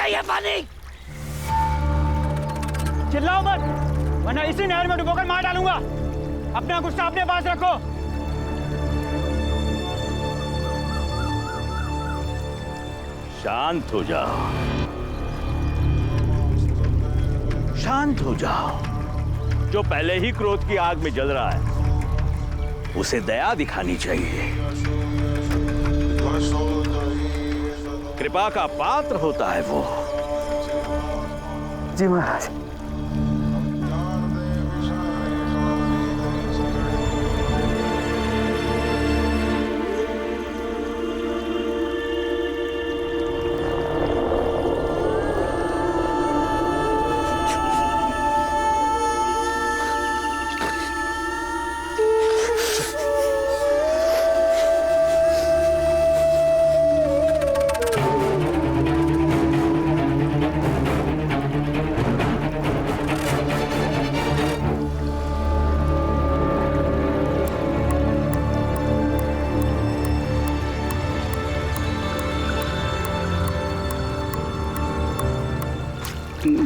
चाहिए पानी। चिल्लाओ मत, वरना इसी नहर में डुबोकर मार डालूंगा। अपना गुस्सा अपने पास रखो। शांत हो जाओ, शांत हो जाओ। जो पहले ही क्रोध की आग में जल रहा है, उसे दया दिखानी चाहिए। कृपा का पात्र होता है वो। जी महाराज।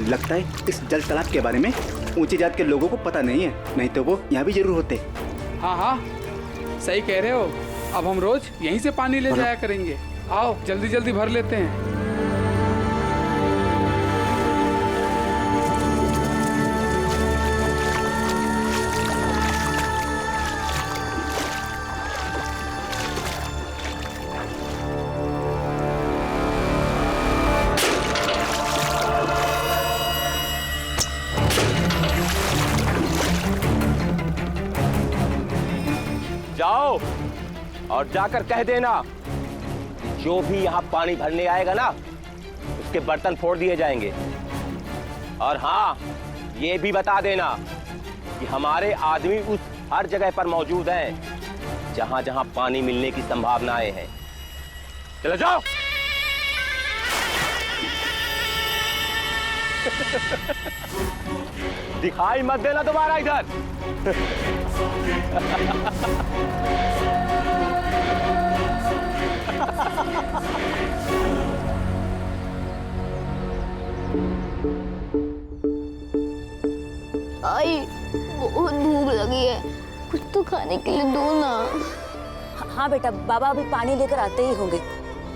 लगता है इस जल तालाब के बारे में ऊंची जात के लोगों को पता नहीं है, नहीं तो वो यहाँ भी जरूर होते। हाँ हाँ सही कह रहे हो। अब हम रोज यहीं से पानी ले जाया करेंगे। आओ जल्दी जल्दी भर लेते हैं। जाओ और जाकर कह देना, जो भी यहाँ पानी भरने आएगा ना, उसके बर्तन फोड़ दिए जाएंगे। और हाँ, ये भी बता देना कि हमारे आदमी उस हर जगह पर मौजूद हैं जहां जहां पानी मिलने की संभावनाएं हैं। चलो जाओ। दिखाई मत देना दोबारा इधर। आई बहुत भूख लगी है, कुछ तो खाने के लिए दो ना। हाँ बेटा, बाबा अभी पानी लेकर आते ही होंगे,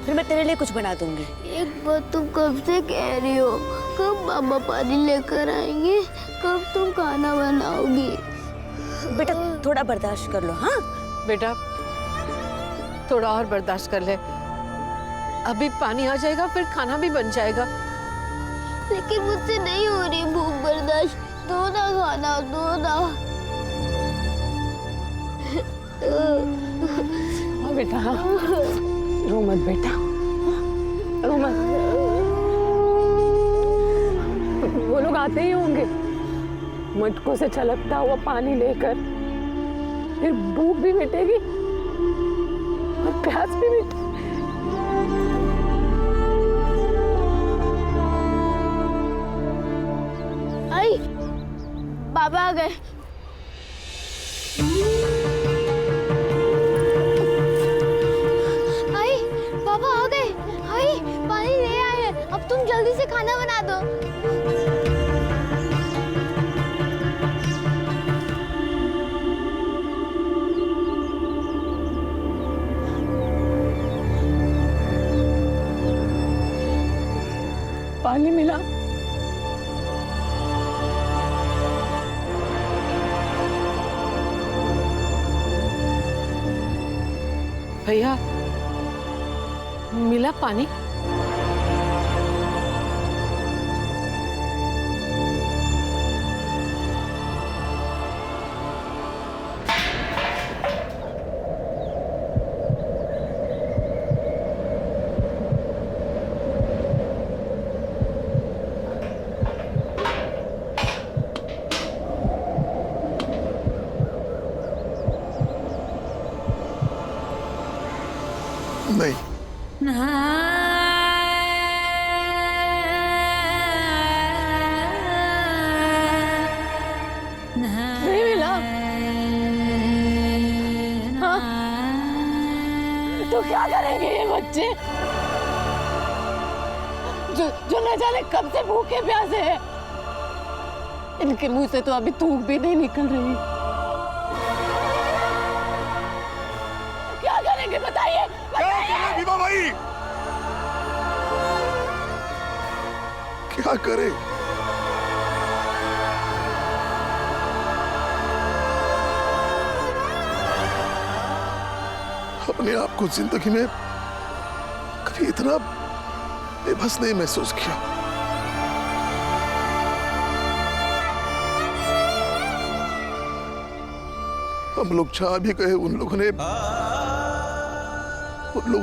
फिर मैं तेरे लिए कुछ बना दूंगी। एक बात तुम कब से कह रही हो, कब बाबा पानी लेकर आएंगे, कब तुम खाना बनाओगी? बेटा थोड़ा बर्दाश्त कर लो। हाँ बेटा थोड़ा और बर्दाश्त कर ले, अभी पानी आ जाएगा फिर खाना भी बन जाएगा। लेकिन मुझसे नहीं हो रही भूख बर्दाश्त, दो ना खाना, दो ना। हाँ बेटा, रो मत बेटा, रो मत। वो लोग आते ही होंगे मटकों से छलकता हुआ पानी लेकर, फिर भूख भी मिटेगी और प्यास भी मिटेगी। आई बाबा आ गए। आई बाबा आ गए। आई पानी ले आए हैं, अब तुम जल्दी से खाना बना दो। पानी मिला? भैया मिला पानी? नहीं। नहीं मिला? हाँ? तो क्या करेंगे ये बच्चे? जो न जाने कब से भूखे प्यासे हैं। इनके मुंह से तो अभी थूक भी नहीं निकल रही। क्या करेंगे बताइए? भीमा भाई क्या करे? अपने आप को जिंदगी में कभी इतना बेबस नहीं महसूस किया। हम लोग जहां भी गए उन लोगों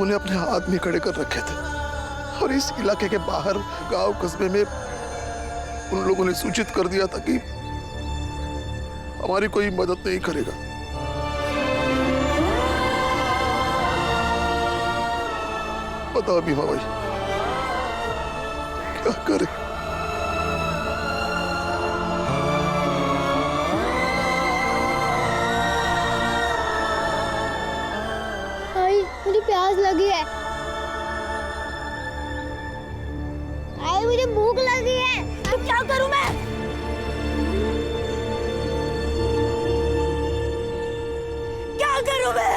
ने अपने आदमी खड़े कर रखे थे और इस इलाके के बाहर गांव कस्बे में उन लोगों ने सूचित कर दिया था कि हमारी कोई मदद नहीं करेगा। बताओ भीमा भाई क्या करे? भाई मुझे प्यास लगी है। भाई मुझे भूख लगी है। तो क्या करूं मैं? क्या करूं मैं?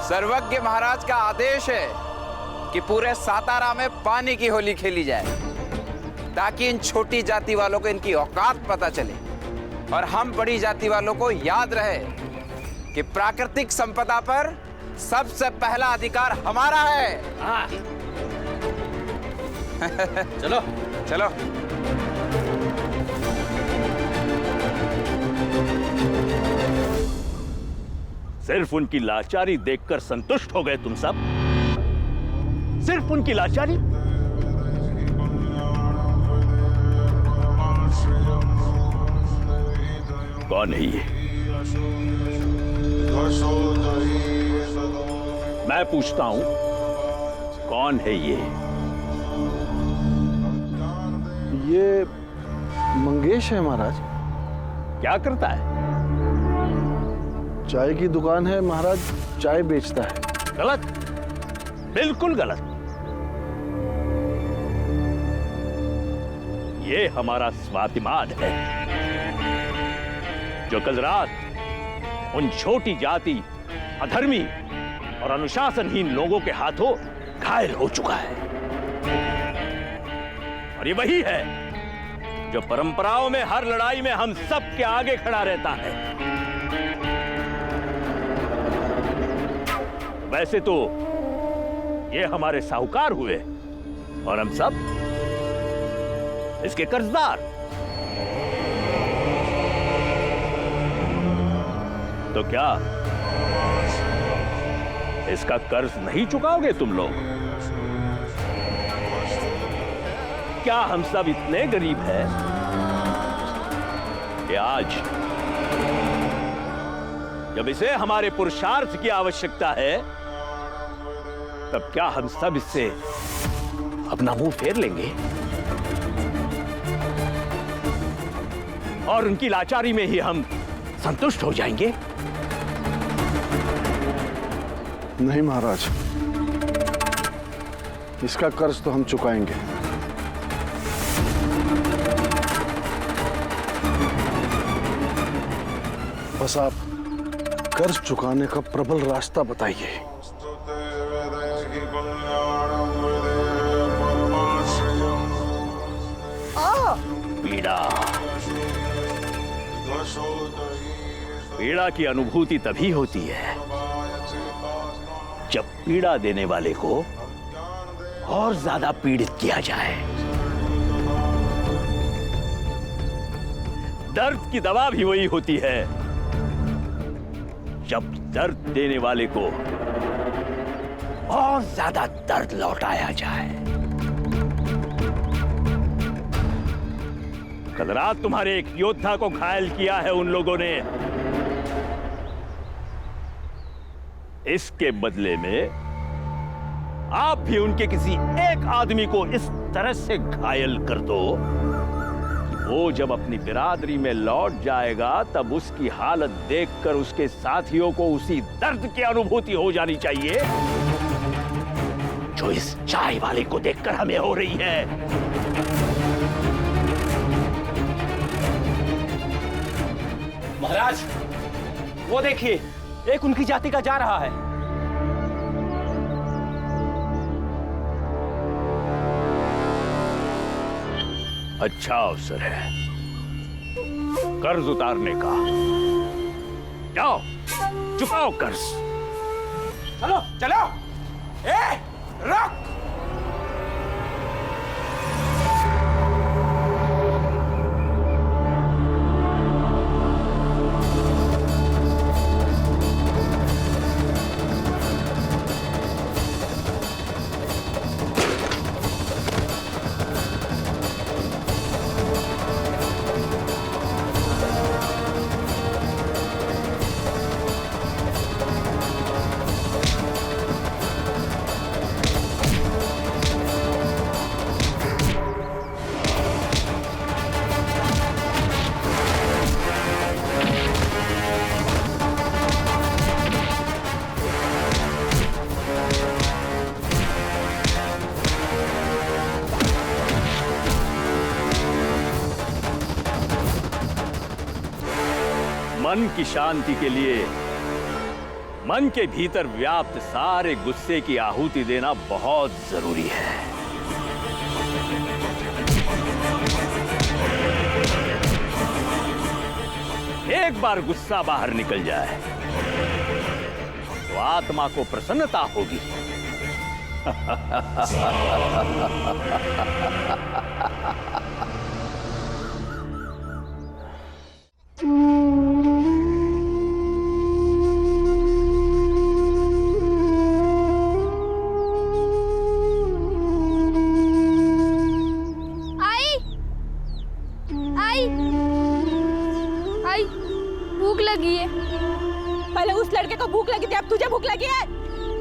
सर्वज्ञ महाराज का आदेश है कि पूरे सातारा में पानी की होली खेली जाए ताकि इन छोटी जाति वालों को इनकी औकात पता चले और हम बड़ी जाति वालों को याद रहे कि प्राकृतिक संपदा पर सबसे पहला अधिकार हमारा है। चलो चलो। सिर्फ उनकी लाचारी देखकर संतुष्ट हो गए तुम सब? सिर्फ उनकी लाचारी? कौन है ये? मैं पूछता हूं, कौन है ये? ये मंगेश है महाराज। क्या करता है? चाय की दुकान है महाराज, चाय बेचता है। गलत, बिल्कुल गलत। ये हमारा स्वाभिमान है, जो कल रात उन छोटी जाति, अधर्मी और अनुशासनहीन लोगों के हाथों घायल हो चुका है। और ये वही है जो परंपराओं में हर लड़ाई में हम सब के आगे खड़ा रहता है। वैसे तो ये हमारे साहूकार हुए और हम सब इसके कर्जदार। तो क्या इसका कर्ज नहीं चुकाओगे तुम लोग? क्या हम सब इतने गरीब हैं कि आज जब इसे हमारे पुरुषार्थ की आवश्यकता है, तब क्या हम सब इससे अपना मुंह फेर लेंगे और उनकी लाचारी में ही हम संतुष्ट हो जाएंगे? नहीं महाराज, इसका कर्ज तो हम चुकाएंगे। बस आप कर्ज चुकाने का प्रबल रास्ता बताइए। पीड़ा, पीड़ा की अनुभूति तभी होती है जब पीड़ा देने वाले को और ज्यादा पीड़ित किया जाए। दर्द की दवा भी वही होती है जब दर्द देने वाले को और ज्यादा दर्द लौटाया जाए। कल रात तुम्हारे एक योद्धा को घायल किया है उन लोगों ने। इसके बदले में आप भी उनके किसी एक आदमी को इस तरह से घायल कर दो कि वो जब अपनी बिरादरी में लौट जाएगा तब उसकी हालत देखकर उसके साथियों को उसी दर्द की अनुभूति हो जानी चाहिए जो इस चाय वाले को देखकर हमें हो रही है। महाराज, वो देखिए, एक उनकी जाति का जा रहा है। अच्छा अवसर है कर्ज उतारने का। जाओ, चुकाओ कर्ज। चलो चलो, रुक। मन की शांति के लिए मन के भीतर व्याप्त सारे गुस्से की आहुति देना बहुत जरूरी है। एक बार गुस्सा बाहर निकल जाए तो आत्मा को प्रसन्नता होगी। आई आई भूख लगी है। पहले उस लड़के को भूख लगी थी, अब तुझे भूख लगी है?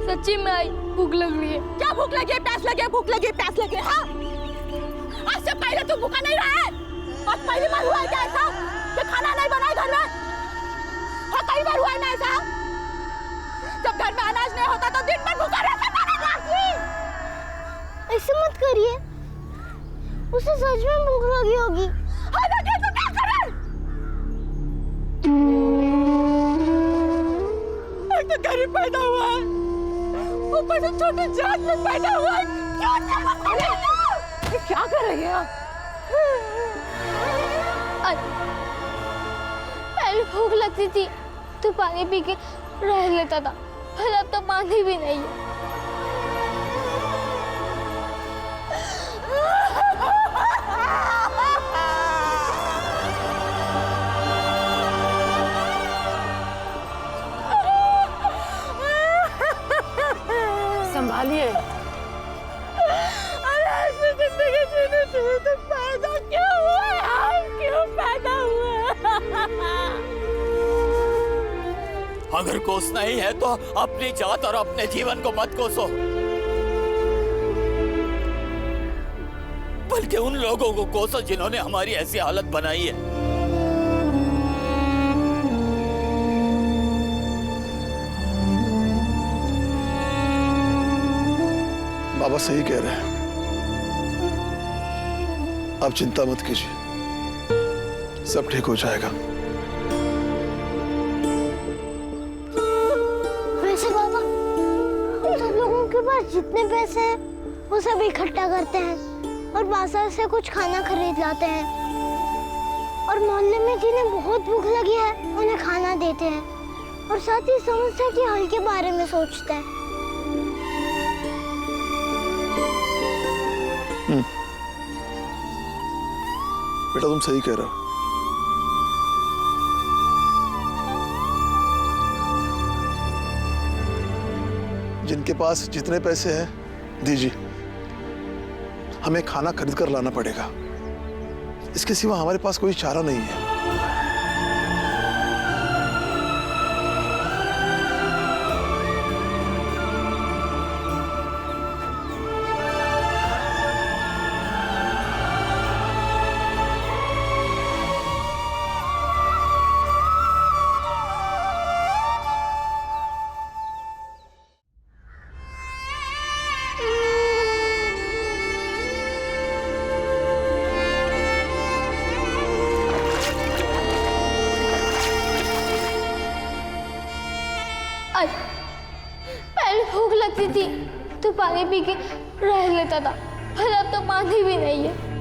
सच्ची में आई भूख लग रही है। क्या भूख लगी है? प्यास लगी है? भूख लगी है? प्यास लगी है? हाँ, आज से पहले तू भूखा नहीं रहा है। और पहली बार हुआ है क्या ऐसा कि खाना नहीं बना घर में? हाँ, कई बार हुआ है ना ऐसा? जब घर में अनाज नहीं होता तो दिन भर भूखा रहता था। ऐसे मत करिए, उसे सच में भूख लगी होगी। हाँ, लगी तो क्या करे? एक तो गरीब पैदा हुआ है, ऊपर से छोटी जात में पैदा हुआ है। क्या कर रही है? पहले भूख लगती थी तो पानी पी के रह लेता था, पर अब तो पानी भी नहीं है। संभालिए। अरे ऐसी जिंदगी जीने से तो पैदा क्यों हुआ यार? क्यों पैदा हुआ? अगर कोसना ही है तो अपनी जात और अपने जीवन को मत कोसो, बल्कि उन लोगों को कोसो जिन्होंने हमारी ऐसी हालत बनाई है। बाबा सही कह रहे हैं, आप चिंता मत कीजिए, सब ठीक हो जाएगा। वैसे बाबा, हम सब लोगों के पास जितने पैसे हैं वो सब इकट्ठा करते हैं और बाजार से कुछ खाना खरीद लाते हैं, और मोहल्ले में जिन्हें बहुत भूख लगी है उन्हें खाना देते हैं, और साथ ही समस्या के हल के बारे में सोचते हैं। बेटा तुम सही कह रहे हो। जिनके पास जितने पैसे हैं दीजिए, हमें खाना खरीद कर लाना पड़ेगा, इसके सिवा हमारे पास कोई चारा नहीं है। पहले भूख लगती थी तो पानी पी के रह लेता था, पर अब तो पानी भी नहीं है।